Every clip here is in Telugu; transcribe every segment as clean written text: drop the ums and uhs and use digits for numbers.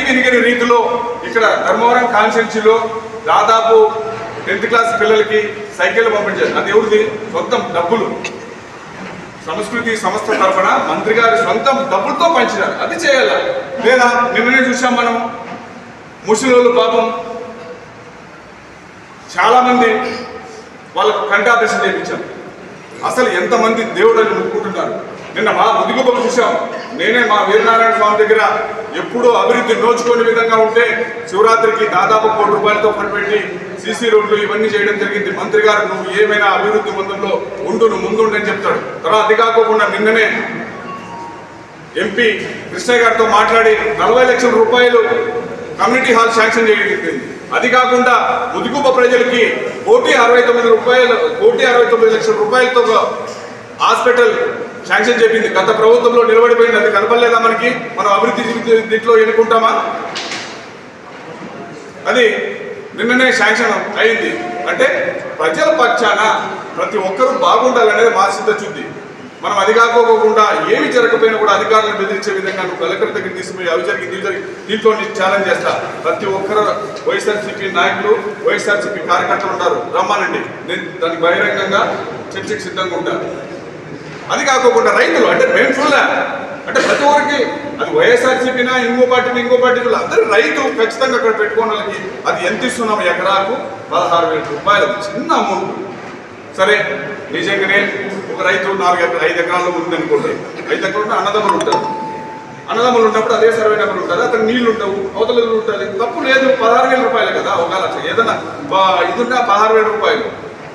వినిగిన రీతిలో ఇక్కడ ధర్మవరం కాన్స్టిట్యున్సీలో దాదాపు 10th క్లాస్ పిల్లలకి సైకిళ్ళు పంపించారు. అది ఎవరిది? సొంతం డబ్బులు. సంస్కృతి సంస్థ తరఫున మంత్రి గారి సొంతం డబ్బులతో పంచినారు. అది చేయాలా? లేదా నిన్ననే చూసాం మనం, ముసలోళ్ళు పాపం చాలామంది వాళ్ళకు కంటి ఆపరేషన్ చేయించాం. అసలు ఎంతమంది దేవుడు అని మొక్కుకుంటున్నారు. నిన్న మా ముదిగుబలు చూసాం. నేనే మా వీరనారాయణ స్వామి దగ్గర ఎప్పుడూ అభివృద్ధి నోచుకునే విధంగా ఉంటే శివరాత్రికి దాదాపు 1 కోటి రూపాయలతో ఫండ్ పెట్టి సీసీ రోడ్లు ఇవన్నీ చేయడం జరిగింది. మంత్రి గారు నువ్వు ఏమైనా అభివృద్ధి ముందులో ఉండు ముందుండని చెప్తాడు. తర్వాత అది కాకుండా నిన్ననే ఎంపీ కృష్ణయ్య గారితో మాట్లాడి 40 లక్షల రూపాయలు కమ్యూనిటీ హాల్ శాంక్షన్ చేయడం జరిగింది. అది కాకుండా ముదిగుబ్బ ప్రజలకి 1,69 లక్షల రూపాయలతో హాస్పిటల్ శాంక్షన్ చెప్పింది. గత ప్రభుత్వంలో నిలబడిపోయింది. అది కనపడలేదా మనకి? మనం అభివృద్ధి దీంట్లో ఎన్నుకుంటామా? అది నిన్ననే శాంక్షన్ అయింది. అంటే ప్రజల పక్షాన ప్రతి ఒక్కరూ బాగుండాలనేది మా సిద్ధశుద్ధి. మనం అది కాకోకుండా ఏమి జరగకపోయినా కూడా అధికారులను బెదిరించే విధంగా నువ్వు కలెక్టర్ దగ్గర తీసుకుపోయి అవి జరిగి దీంట్లో నేను ఛాలెంజ్ చేస్తా. ప్రతి ఒక్కరు వైఎస్ఆర్సీపీ నాయకులు, వైఎస్ఆర్సీపీ కార్యకర్తలు ఉంటారు, రమ్మానండి. నేను దానికి బహిరంగంగా చర్చకు సిద్ధంగా ఉంటాను. అది కాకోకుండా రైతులు అంటే మేము చూడలే అంటే ప్రతి ఒక్కరికి అది వైఎస్ఆర్సీపీనా ఇంకో పార్టీని అందరూ రైతు ఖచ్చితంగా అక్కడ పెట్టుకోని వాళ్ళకి అది ఎంత ఇస్తున్నాము? ఎకరాకు 16,000 రూపాయలు. చిన్న అమౌంట్. సరే, నిజంగానే ఒక రైతు 5 ఎకరాల్లో ఉందనుకోండి, 5 ఎకరాలు అన్నదమ్ములు ఉంటారు. అన్నదమ్ములు ఉన్నప్పుడు అదే సర్వే నెంబర్ ఉంటుంది, అతను నీళ్లు ఉండవు, అవతల ఉంటుంది. తప్పు లేదు, 16,000 రూపాయలు కదా. ఒక లక్ష ఏదైనా ఇది ఉంటే 16,000 రూపాయలు.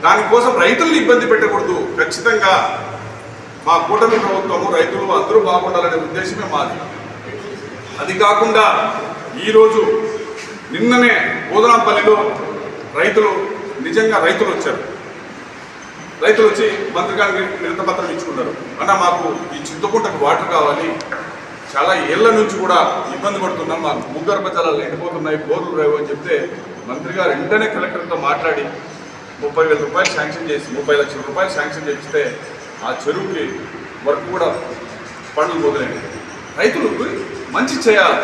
దానికోసం రైతుల్ని ఇబ్బంది పెట్టకూడదు. ఖచ్చితంగా మా కూటమి ప్రభుత్వము రైతులు అందరూ బాగుండాలనే ఉద్దేశమే మాది. అది కాకుండా ఈరోజు నిన్ననే బోధనాంపల్లిలో నిజంగా రైతులు వచ్చారు. రైతులు వచ్చి మంత్రి గారికి వినతిపత్రం ఇచ్చుకున్నారు. అన్న మాకు ఈ చింతకుంటకు వాటర్ కావాలి, చాలా ఏళ్ల నుంచి కూడా ఇబ్బంది పడుతున్నాం, మాకు భూగర్భ జలాలు ఎండిపోతున్నాయి, బోర్లు రేవు అని చెప్తే మంత్రి గారు వెంటనే కలెక్టర్తో మాట్లాడి 30,000 రూపాయలు శాంక్షన్ చేసి 30 లక్షల రూపాయలు శాంక్షన్ చేస్తే ఆ చెరువుకి వర్క్ కూడా పనులు మొదలైనవి. రైతులకు మంచి చేయాలి.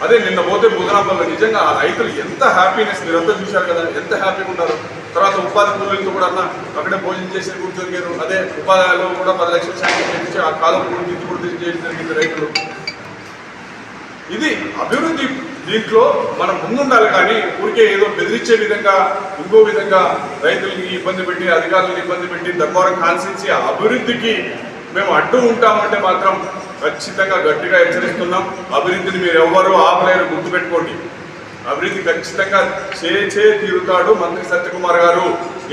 అదే నిన్న పోతే బుధనాపల్లో నిజంగా ఆ రైతులు ఎంత హ్యాపీనెస్ మీరంతా చూశారు కదా, ఎంత హ్యాపీగా ఉంటారు. తర్వాత ఉపాధి కూలీలతో కూడా అక్కడే భోజనం చేసి కూర్చొని అదే ఉపాధిలో కూడా 10 లక్షలు శాంక్షన్ చేయించి ఆ కాలం పూర్తి చేయడం జరిగింది రైతులు. ఇది అభివృద్ధి. దీంట్లో మనం ముందుండాలి. కానీ ఊరికే ఏదో బెదిరించే విధంగా ఇంకో విధంగా రైతులకి ఇబ్బంది పెట్టి అధికారులను ఇబ్బంది పెట్టి ధర్మవరం కాన్స్టిట్యున్సీ అభివృద్ధికి మేము అడ్డు ఉంటామంటే మాత్రం ఖచ్చితంగా గట్టిగా హెచ్చరిస్తున్నాం. అభివృద్ధిని మీరు ఎవ్వరూ ఆపలేరు, గుర్తుపెట్టుకోండి. అభివృద్ధి ఖచ్చితంగా తీరుతాడు మంత్రి సత్యకుమార్ గారు.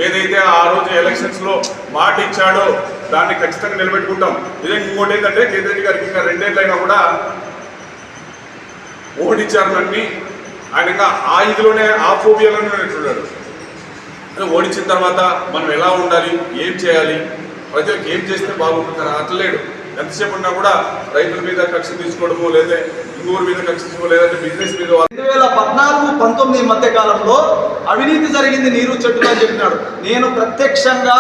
ఏదైతే ఆ రోజు ఎలక్షన్స్లో మాట ఇచ్చాడో దాన్ని ఖచ్చితంగా నిలబెట్టుకుంటాం. నిజంగా ఇంకోటి ఏంటంటే కేంద్రెడ్డి గారికి ఇంకా 2 ఏళ్ళైనా కూడా ఓడించారనని ఆయన ఇంకా ఆ ఇదిలోనే ఆ ఫోబియాలోనే చూడాడు. ఓడించిన తర్వాత మనం ఎలా ఉండాలి, ఏం చేయాలి, ప్రజలకు ఏం చేస్తే బాగుంటుందని అట్లేడు. ఎంతసేపు ఉన్నా కూడా రైతుల మీద కక్ష తీసుకోవడము, లేదా ఇంగూరు మీద కక్ష తీసుకోవడం, లేదంటే బిజినెస్ మీద. 2014-19 మధ్య కాలంలో అవినీతి జరిగింది నీరు చెట్టుగా అని చెప్పినాడు. నేను ప్రత్యక్షంగా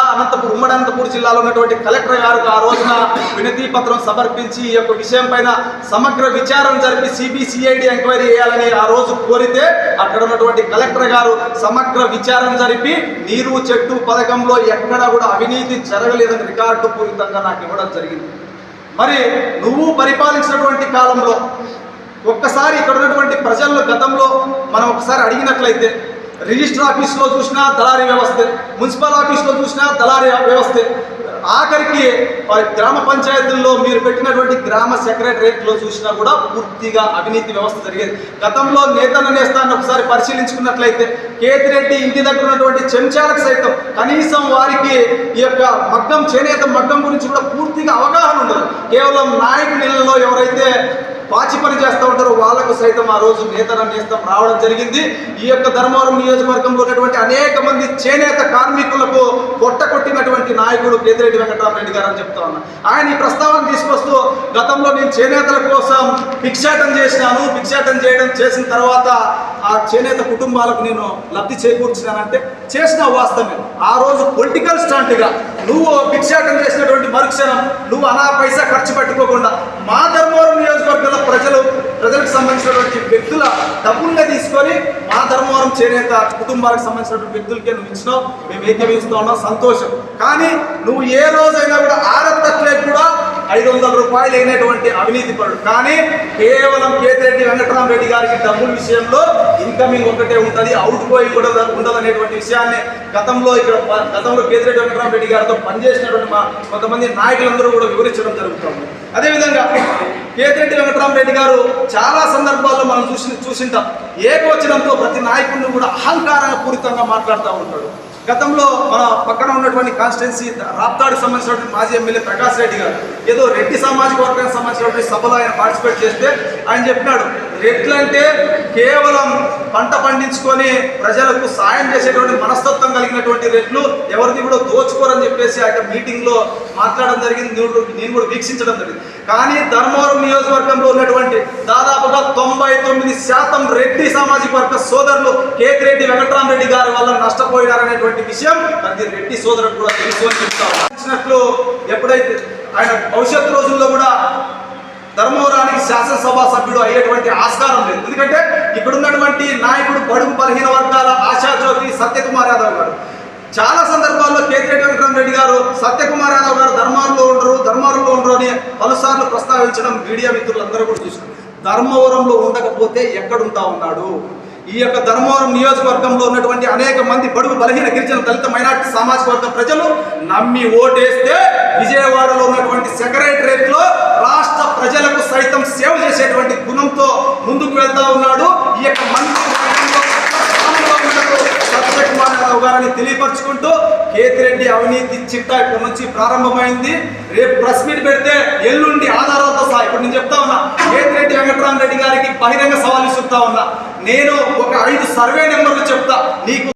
ఉమ్మడి అనంతపురం జిల్లాలో ఉన్నటువంటి కలెక్టర్ గారికి ఆ రోజున వినతి పత్రం సమర్పించి ఈ యొక్క విషయం పైన సమగ్ర విచారణ జరిపి సిబిసిఐడి ఎంక్వైరీ చేయాలని ఆ రోజు కోరితే అక్కడ ఉన్నటువంటి కలెక్టర్ గారు సమగ్ర విచారణ జరిపి నీరు చెట్టు పథకంలో ఎక్కడా కూడా అవినీతి జరగలేదని రికార్డు పూరితంగా నాకు ఇవ్వడం జరిగింది. మరి నువ్వు పరిపాలించినటువంటి కాలంలో ఒక్కసారి ఇక్కడ ఉన్నటువంటి ప్రజల్లో గతంలో మనం ఒకసారి అడిగినట్లయితే రిజిస్టర్ ఆఫీస్లో చూసినా దళారీ వ్యవస్థ, మున్సిపల్ ఆఫీస్లో చూసినా దళారీ వ్యవస్థ, ఆఖరికి గ్రామ పంచాయతీల్లో మీరు పెట్టినటువంటి గ్రామ సెక్రటరేట్లో చూసినా కూడా పూర్తిగా అవినీతి వ్యవస్థ జరిగేది. గతంలో నేతన్న నేస్తాన్ని ఒకసారి పరిశీలించుకున్నట్లయితే కేతిరెడ్డి ఇంటి దగ్గర ఉన్నటువంటి చెంచాలకు సైతం కనీసం వారికి ఈ యొక్క చేనేత మగ్గం గురించి కూడా పూర్తిగా అవగాహన ఉండదు. కేవలం నాయకునిలలో ఎవరైతే పాచి పని చేస్తూ ఉంటారో వాళ్ళకు సైతం ఆ రోజు నేతన్న నేస్తం రావడం జరిగింది. ఈ యొక్క ధర్మవరం నియోజకవర్గంలో ఉన్నటువంటి అనేక మంది చేనేత కార్మికులకు కొట్టినటువంటి నాయకుడు కేతిరెడ్డి వెంకటరామరెడ్డి గారు అని చెప్తా ఉన్నా. ఆయన ఈ ప్రస్తావన తీసుకొస్తూ గతంలో నేను చేనేతల కోసం భిక్షాటన చేసినాను, భిక్షాటన చేసిన తర్వాత ఆ చేనేత కుటుంబాలకు నేను లబ్ధి చేకూర్చినానంటే చేసిన వాస్తవమే. ఆ రోజు పొలిటికల్ స్టాంట్గా నువ్వు భిక్షాటన చేసినటువంటి మరుక్షణం నువ్వు పైసా ఖర్చు పెట్టుకోకుండా మా ధర్మవరం నియోజకవర్గంలో ప్రజలకు సంబంధించినటువంటి వ్యక్తుల డబ్బుల్ని తీసుకొని మా ధర్మవరం చేనేత కుటుంబాలకు సంబంధించినటువంటి వ్యక్తులకే నువ్వు ఇచ్చినావు, మేము ఏకీభవిస్తూ ఉన్నాం, సంతోషం. కానీ నువ్వు ఏ రోజైనా కూడా ఆరత్తట్లే కూడా 500 రూపాయలు అయినటువంటి అవినీతి పరుడు. కానీ కేవలం కేతిరెడ్డి వెంకటరామరెడ్డి గారికి డబ్బుల విషయంలో ఇన్కమింగ్ ఒకటే ఉంటుంది, అవుట్ గోయింగ్ కూడా ఉండదు అనేటువంటి విషయాన్ని గతంలో కేతిరెడ్డి వెంకటరామరెడ్డి గారితో పనిచేసినటువంటి మా కొంతమంది నాయకులందరూ కూడా వివరించడం జరుగుతుంది. అదేవిధంగా కేతిరెడ్డి వెంకటరామరెడ్డి గారు చాలా సందర్భాల్లో మనం చూసింటాం, ఏకవచనంతో ప్రతి నాయకుడిని కూడా అహంకారంగా పూరితంగా మాట్లాడుతూ ఉంటాడు. గతంలో మన పక్కన ఉన్నటువంటి కాన్స్టిట్యున్సీ రాప్తాడుకు సంబంధించినటువంటి మాజీ ఎమ్మెల్యే ప్రకాష్ రెడ్డి గారు ఏదో రెడ్డి సామాజిక వర్గానికి సంబంధించినటువంటి సభలో ఆయన పార్టిసిపేట్ చేస్తే ఆయన చెప్పినాడు, రెడ్లంటే కేవలం పంట పండించుకొని ప్రజలకు సాయం చేసేటువంటి మనస్తత్వం కలిగినటువంటి రెడ్లు, ఎవరిది కూడా దోచుకోరని చెప్పేసి ఆయన మీటింగ్లో మాట్లాడడం జరిగింది. నేను కూడా వీక్షించడం జరిగింది. కానీ ధర్మవరం నియోజకవర్గంలో ఉన్నటువంటి దాదాపుగా 99% రెడ్డి సామాజిక వర్గ సోదరులు కేతిరెడ్డి వెంకటరామరెడ్డి గారి వల్ల నష్టపోయారనేటువంటి విషయం ప్రతి రెడ్డి సోదరుడు కూడా తెలుసు అని చెప్తారు. ఎప్పుడైతే ఆయన భవిష్యత్తు రోజుల్లో కూడా ధర్మవరానికి శాసనసభ సభ్యుడు అయ్యేటువంటి ఆస్కారం లేదు. ఎందుకంటే ఇక్కడ ఉన్నటువంటి నాయకుడు బడుగు బలహీన వర్గాల ఆశాజ్యోతి సత్యకుమార్ యాదవ్ గారు చాలా సందర్భాల్లో కేతిరెడ్డి వెంకటరామరెడ్డి గారు సత్యకుమార్ యాదవ్ గారు ధర్మవరంలో ఉండరు అని పలుసార్లు ప్రస్తావించడం మీడియా మిత్రులందరూ కూడా చూశారు. ధర్మవరంలో ఉండకపోతే ఎక్కడుంటా ఉన్నాడు? ఈ యొక్క ధర్మవరం నియోజకవర్గంలో ఉన్నటువంటి అనేక మంది బడుగు బలహీన గిరిజన దళిత మైనార్టీ సామాజిక వర్గ ప్రజలు నమ్మి ఓటేస్తే విజయవాడలో ఉన్నటువంటి సెక్రటరేట్ లో రాష్ట్ర ప్రజలకు సైతం సేవ చేసేటువంటి గుణంతో ముందుకు వెళ్తా ఉన్నాడు. ఈ యొక్క సత్యకుమార్ యాదవ్ గారిని తెలియపరుచుకుంటూ కేతిరెడ్డి అవినీతి చిట్టా ఇప్పటి నుంచి ప్రారంభమైంది. రేపు ప్రెస్ మీట్ పెడితే ఎల్లుండి ఆధారాలతో సహా ఇప్పుడు నేను చెప్తా ఉన్నా, కేతిరెడ్డి వెంకటరామరెడ్డి గారికి బహిరంగ సవాల్ ఇస్తుతా ఉన్నా. నేను ఒక 5 సర్వే నెంబర్లు చెప్తా, నీకు